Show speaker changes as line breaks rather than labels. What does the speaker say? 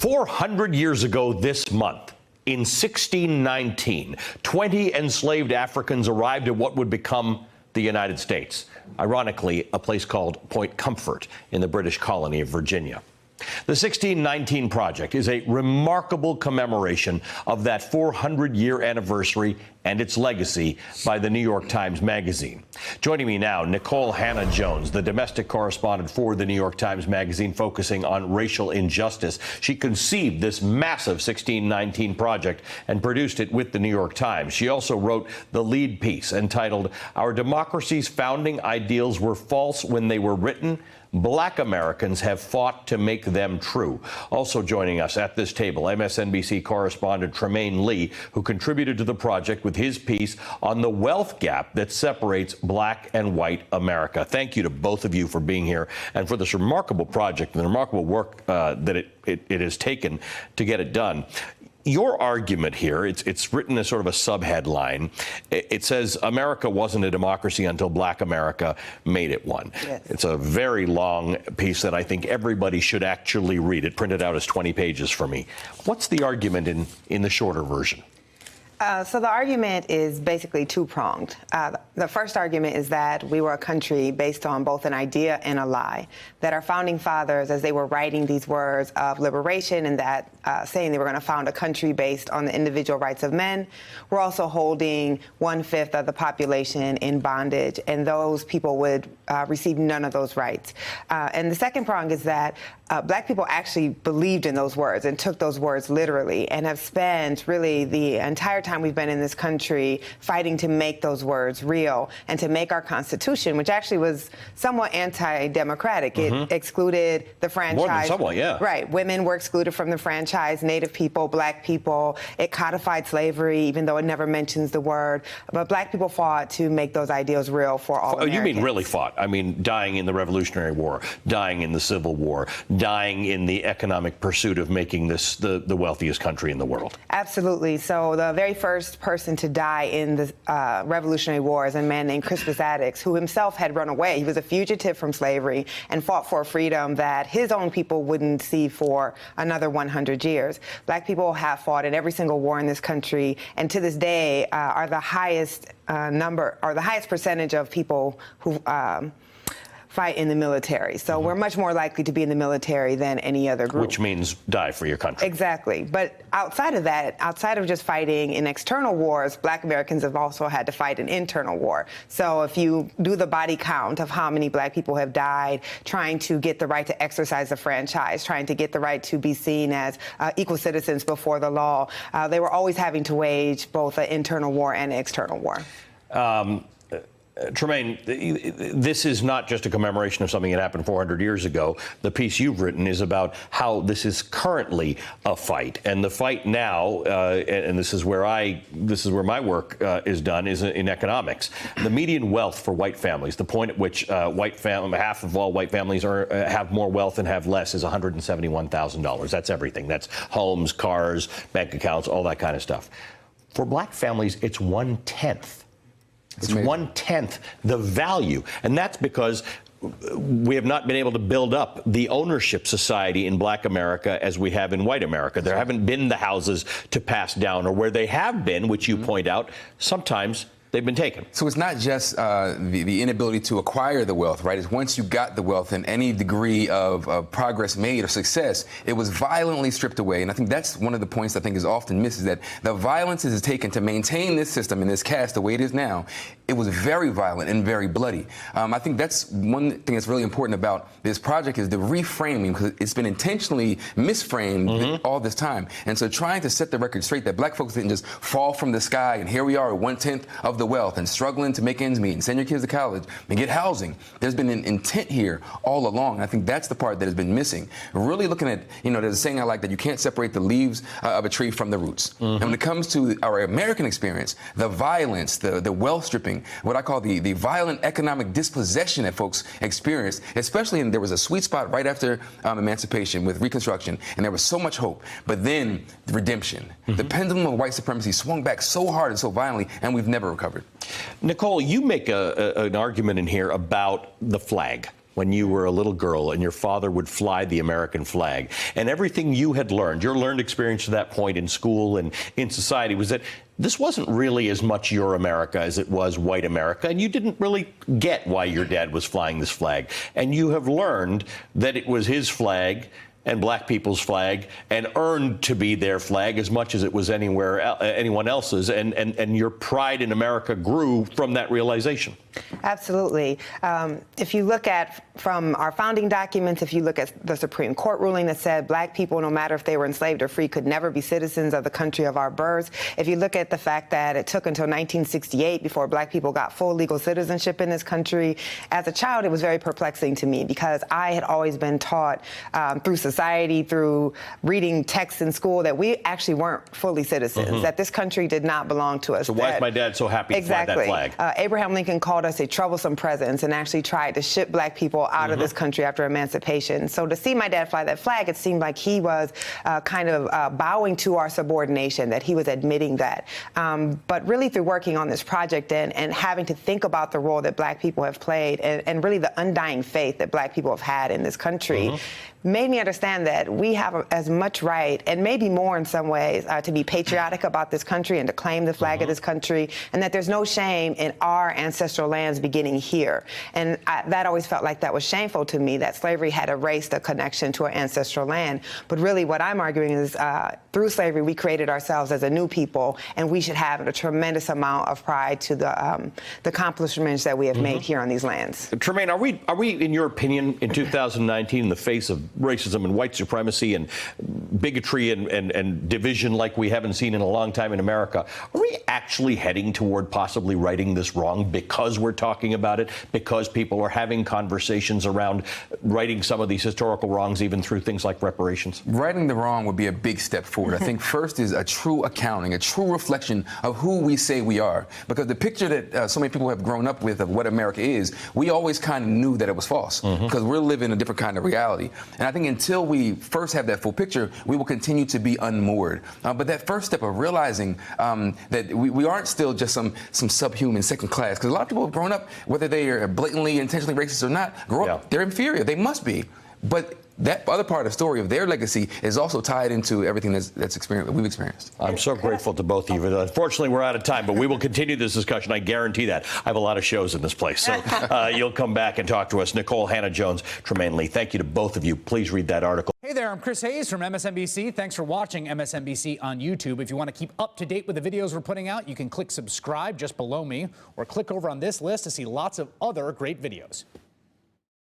400 years ago this month, in 1619, 20 enslaved Africans arrived at what would become the United States. Ironically, a place called Point Comfort in the British colony of Virginia. The 1619 Project is a remarkable commemoration of that 400-year anniversary and its legacy by the New York Times Magazine. Joining me now, Nikole Hannah-Jones, the domestic correspondent for the New York Times Magazine, focusing on racial injustice. She conceived this massive 1619 project and produced it with the New York Times. She also wrote the lead piece entitled, "Our Democracy's Founding Ideals Were False When They Were Written. Black Americans Have Fought to Make Them True." Also joining us at this table, MSNBC correspondent Trymaine Lee, who contributed to the project with his piece on the wealth gap that separates black and white America. Thank you to both of you for being here and for this remarkable project and the remarkable work that it has taken to get it done. Your argument here, it's written as sort of a subheadline. It says America wasn't a democracy until Black America made it one. Yes. It's a very long piece that I think everybody should actually read. It printed out as 20 pages for me. What's the argument in the shorter version?
So the argument is basically two-pronged. The first argument is that we were a country based on both an idea and a lie, that our founding fathers, as they were writing these words of liberation and that saying they were going to found a country based on the individual rights of men, were also holding 1/5 of the population in bondage, and those people would receive none of those rights. And the second prong is that black people actually believed in those words and took those words literally and have spent really the entire time we've been in this country fighting to make those words real and to make our Constitution, which actually was somewhat anti-democratic. It excluded the franchise.
More than somewhat, yeah.
Right. Women were excluded from the franchise, Native people, black people. It codified slavery, even though it never mentions the word. But black people fought to make those ideals real for all Americans.
You mean really fought? I mean, dying in the Revolutionary War, dying in the Civil War, dying in the economic pursuit of making this the wealthiest country in the world.
Absolutely. So the very first person to die in the Revolutionary War is a man named Crispus Attucks, who himself had run away. He was a fugitive from slavery and fought for a freedom that his own people wouldn't see for another 100 years. Black people have fought in every single war in this country, and to this day are the highest percentage of people who fight in the military. So we're much more likely to be in the military than any other group.
Which means die for your country.
Exactly. But outside of that, outside of just fighting in external wars, black Americans have also had to fight an internal war. So if you do the body count of how many black people have died trying to get the right to exercise the franchise, trying to get the right to be seen as equal citizens before the law, they were always having to wage both an internal war and an external war.
Trymaine, this is not just a commemoration of something that happened 400 years ago. The piece you've written is about how this is currently a fight, and the fight now, and this is where my work is done, is in economics. The median wealth for white families, the point at which half of all white families have more wealth and have less, is $171,000. That's everything. That's homes, cars, bank accounts, all that kind of stuff. For black families, it's 1/10. It's 1/10 the value. And that's because we have not been able to build up the ownership society in black America as we have in white America. There haven't been the houses to pass down, or where they have been, which you point out, sometimes they've been taken.
So it's not just the inability to acquire the wealth, right? It's once you got the wealth and any degree of progress made or success, it was violently stripped away. And I think that's one of the points I think is often missed, is that the violence it has taken to maintain this system and this caste the way it is now, it was very violent and very bloody. I think that's one thing that's really important about this project, is the reframing, because it's been intentionally misframed all this time. And so trying to set the record straight that black folks didn't just fall from the sky and here we are at 1/10 of the wealth and struggling to make ends meet and send your kids to college and get housing. There's been an intent here all along. I think that's the part that has been missing. Really looking at, there's a saying I like, that you can't separate the leaves of a tree from the roots. And when it comes to our American experience, the violence, the wealth stripping, what I call the violent economic dispossession that folks experienced, especially there was a sweet spot right after emancipation with Reconstruction, and there was so much hope. But then the redemption, the pendulum of white supremacy swung back so hard and so violently, and we've never recovered.
Nikole, you make an argument in here about the flag. when you were a little girl and your father would fly the American flag, and everything you had learned, your learned experience to that point in school and in society, was that this wasn't really as much your America as it was white America, and you didn't really get why your dad was flying this flag. And you have learned that it was his flag and black people's flag, and earned to be their flag as much as it was anyone else's, and your pride in America grew from that realization.
Absolutely. If you look at from our founding documents, if you look at the Supreme Court ruling that said black people, no matter if they were enslaved or free, could never be citizens of the country of our births. If you look at the fact that it took until 1968 before black people got full legal citizenship in this country, as a child, it was very perplexing to me because I had always been taught through society, through reading texts in school, that we actually weren't fully citizens, that this country did not belong to us.
So why is my dad so happy to fly that flag?
Abraham Lincoln called us a troublesome presence and actually tried to ship black people out of this country after emancipation. So to see my dad fly that flag, it seemed like he was kind of bowing to our subordination, that he was admitting that. But really through working on this project and having to think about the role that black people have played and really the undying faith that black people have had in this country, made me understand that we have as much right, and maybe more in some ways, to be patriotic about this country and to claim the flag of this country, and that there's no shame in our ancestral lands beginning here. And that always felt like that was shameful to me, that slavery had erased a connection to our ancestral land. But really what I'm arguing is through slavery, we created ourselves as a new people, and we should have a tremendous amount of pride to the accomplishments that we have made here on these lands.
Tremaine, are we, in your opinion, in 2019, in the face of racism and white supremacy and bigotry and division like we haven't seen in a long time in America, are we actually heading toward possibly righting this wrong because we're talking about it, because people are having conversations around righting some of these historical wrongs, even through things like reparations?
Righting the wrong would be a big step forward. I think first is a true accounting, a true reflection of who we say we are. Because the picture that so many people have grown up with of what America is, we always kind of knew that it was false because we're living a different kind of reality. And I think until we first have that full picture, we will continue to be unmoored. But that first step of realizing that we aren't still just some subhuman second class, because a lot of people have grown up, whether they are blatantly, intentionally racist or not, grow up, they're inferior. They must be. But that other part of the story of their legacy is also tied into everything we've experienced.
I'm so grateful to both of you. Unfortunately, we're out of time, but we will continue this discussion. I guarantee that. I have a lot of shows in this place, so you'll come back and talk to us. Nicole Hannah-Jones, Tremaine Lee, thank you to both of you. Please read that article.
Hey there, I'm Chris Hayes from MSNBC. Thanks for watching MSNBC on YouTube. If you want to keep up to date with the videos we're putting out, you can click subscribe just below me, or click over on this list to see lots of other great videos.